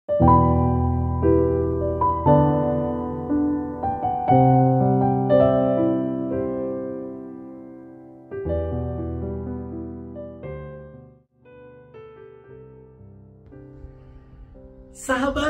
Sahabat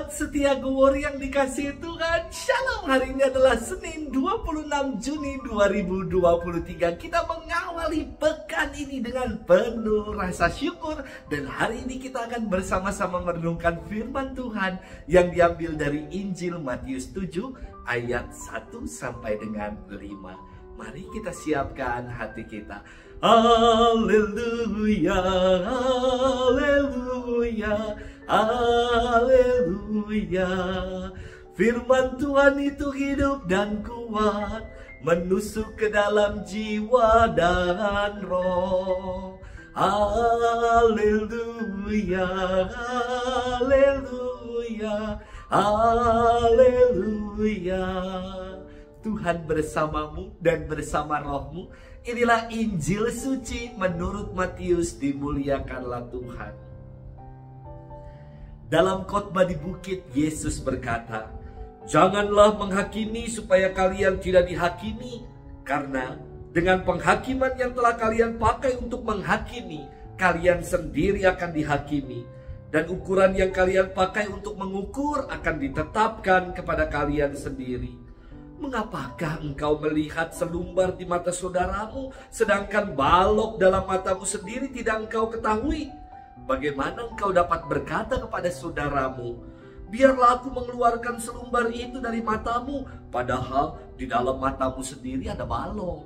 setia Gowor yang dikasihi Tuhan, Shalom. Hari ini adalah Senin 26 Juni 2023. Kita mengawali pekan ini dengan penuh rasa syukur. Dan hari ini kita akan bersama-sama merenungkan firman Tuhan yang diambil dari Injil Matius 7 ayat 1 sampai dengan 5. Mari kita siapkan hati kita. Haleluya, haleluya, haleluya. Firman Tuhan itu hidup dan kuat, menusuk ke dalam jiwa dan roh. Haleluya, haleluya, haleluya. Tuhan bersamamu dan bersama rohmu. Inilah Injil suci menurut Matius. Dimuliakanlah Tuhan. Dalam khotbah di bukit, Yesus berkata, "Janganlah menghakimi supaya kalian tidak dihakimi, karena dengan penghakiman yang telah kalian pakai untuk menghakimi, kalian sendiri akan dihakimi. Dan ukuran yang kalian pakai untuk mengukur akan ditetapkan kepada kalian sendiri. Mengapakah engkau melihat selumbar di mata saudaramu, sedangkan balok dalam matamu sendiri tidak engkau ketahui? Bagaimana engkau dapat berkata kepada saudaramu, 'Biarlah aku mengeluarkan selumbar itu dari matamu,' padahal di dalam matamu sendiri ada balok?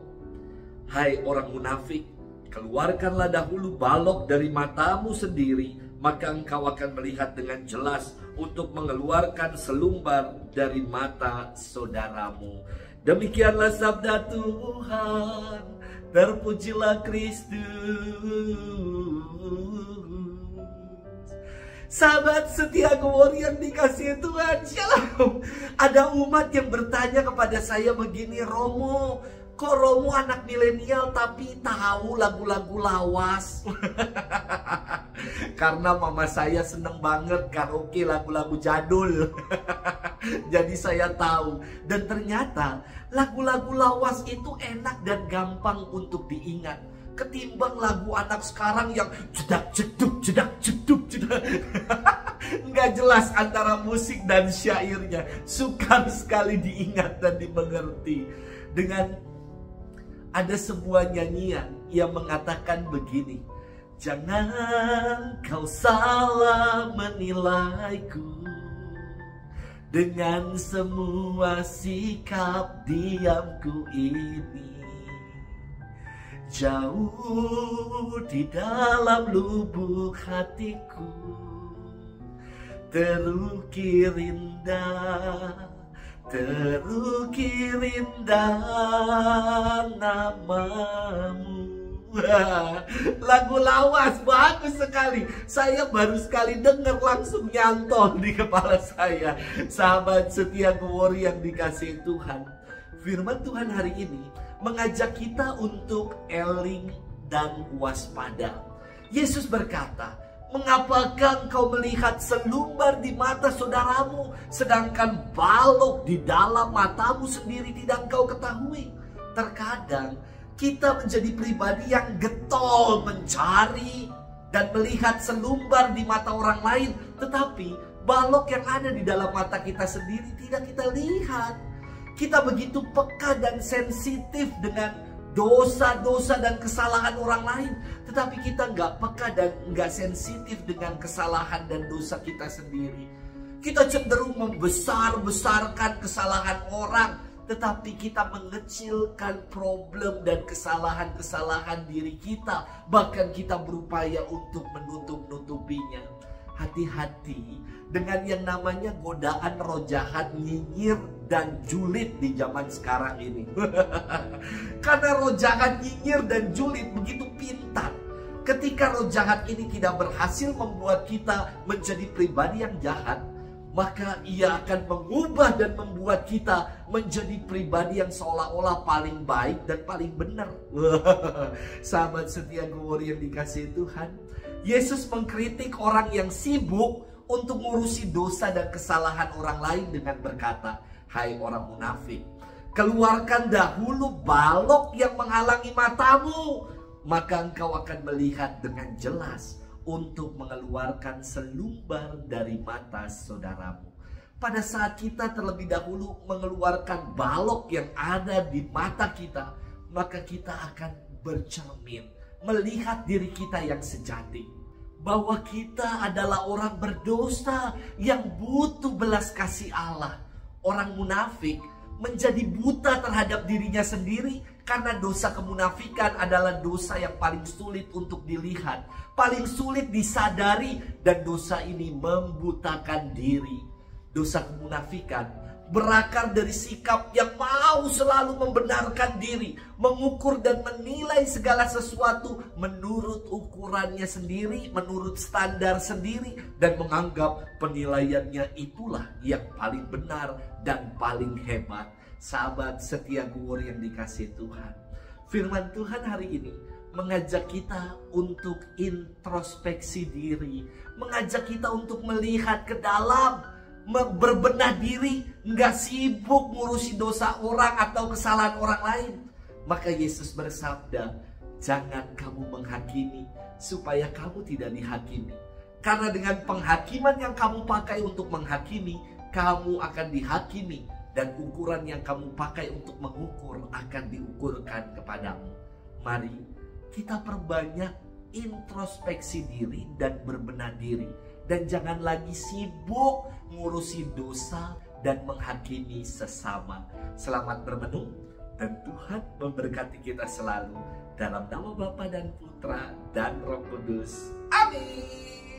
Hai orang munafik, keluarkanlah dahulu balok dari matamu sendiri, maka engkau akan melihat dengan jelas untuk mengeluarkan selumbar dari mata saudaramu." Demikianlah sabda Tuhan. Terpujilah Kristus. Sahabat setia Gowor yang dikasihi Tuhan, Shalom. Ada umat yang bertanya kepada saya begini, "Romo, kok Romo anak milenial tapi tahu lagu-lagu lawas?" Karena mama saya seneng banget karaoke lagu-lagu jadul. Jadi saya tahu. Dan ternyata lagu-lagu lawas itu enak dan gampang untuk diingat, ketimbang lagu anak sekarang yang jedak jeduk jedak jeduk jedak. Nggak jelas antara musik dan syairnya. Sukar sekali diingat dan dimengerti. Dengan ada sebuah nyanyian yang mengatakan begini, "Jangan kau salah menilaiku dengan semua sikap diamku ini. Jauh di dalam lubuk hatiku terukir indah, terukir indah namamu." Lagu lawas bagus sekali. Saya baru sekali dengar langsung nyantol di kepala saya. Sahabat setia Gowor yang dikasihi Tuhan, firman Tuhan hari ini mengajak kita untuk eling dan waspada. Yesus berkata, "Mengapakah engkau melihat selumbar di mata saudaramu, sedangkan balok di dalam matamu sendiri tidak engkau ketahui?" Terkadang kita menjadi pribadi yang getol mencari dan melihat selumbar di mata orang lain, tetapi balok yang ada di dalam mata kita sendiri tidak kita lihat. Kita begitu peka dan sensitif dengan dosa-dosa dan kesalahan orang lain, tetapi kita nggak peka dan nggak sensitif dengan kesalahan dan dosa kita sendiri. Kita cenderung membesar-besarkan kesalahan orang, tetapi kita mengecilkan problem dan kesalahan-kesalahan diri kita. Bahkan kita berupaya untuk menutup-nutupinya. Hati-hati dengan yang namanya godaan roh jahat, nyinyir, dan julid di zaman sekarang ini. Karena roh jahat, nyinyir, dan julid begitu pintar. Ketika roh jahat ini tidak berhasil membuat kita menjadi pribadi yang jahat, maka ia akan mengubah dan membuat kita menjadi pribadi yang seolah-olah paling baik dan paling benar. Sahabat setia Gowor yang dikasihi Tuhan, Yesus mengkritik orang yang sibuk untuk ngurusi dosa dan kesalahan orang lain dengan berkata, "Hai orang munafik, keluarkan dahulu balok yang menghalangi matamu, maka engkau akan melihat dengan jelas untuk mengeluarkan selumbar dari mata saudaramu." Pada saat kita terlebih dahulu mengeluarkan balok yang ada di mata kita, maka kita akan bercermin, melihat diri kita yang sejati, bahwa kita adalah orang berdosa yang butuh belas kasih Allah. Orang munafik menjadi buta terhadap dirinya sendiri karena dosa kemunafikan adalah dosa yang paling sulit untuk dilihat, paling sulit disadari, dan dosa ini membutakan diri. Dosa kemunafikan berakar dari sikap yang mau selalu membenarkan diri, mengukur dan menilai segala sesuatu menurut ukurannya sendiri, menurut standar sendiri, dan menganggap penilaiannya itulah yang paling benar dan paling hebat. Sahabat setia Gowor yang dikasihi Tuhan, firman Tuhan hari ini mengajak kita untuk introspeksi diri, mengajak kita untuk melihat ke dalam, berbenah diri, nggak sibuk ngurusi dosa orang atau kesalahan orang lain. Maka Yesus bersabda, "Jangan kamu menghakimi supaya kamu tidak dihakimi. Karena dengan penghakiman yang kamu pakai untuk menghakimi, kamu akan dihakimi, dan ukuran yang kamu pakai untuk mengukur akan diukurkan kepadamu." Mari kita perbanyak introspeksi diri dan berbenah diri. Dan jangan lagi sibuk ngurusi dosa dan menghakimi sesama. Selamat bermenung, dan Tuhan memberkati kita selalu. Dalam nama Bapa dan Putra dan Roh Kudus. Amin.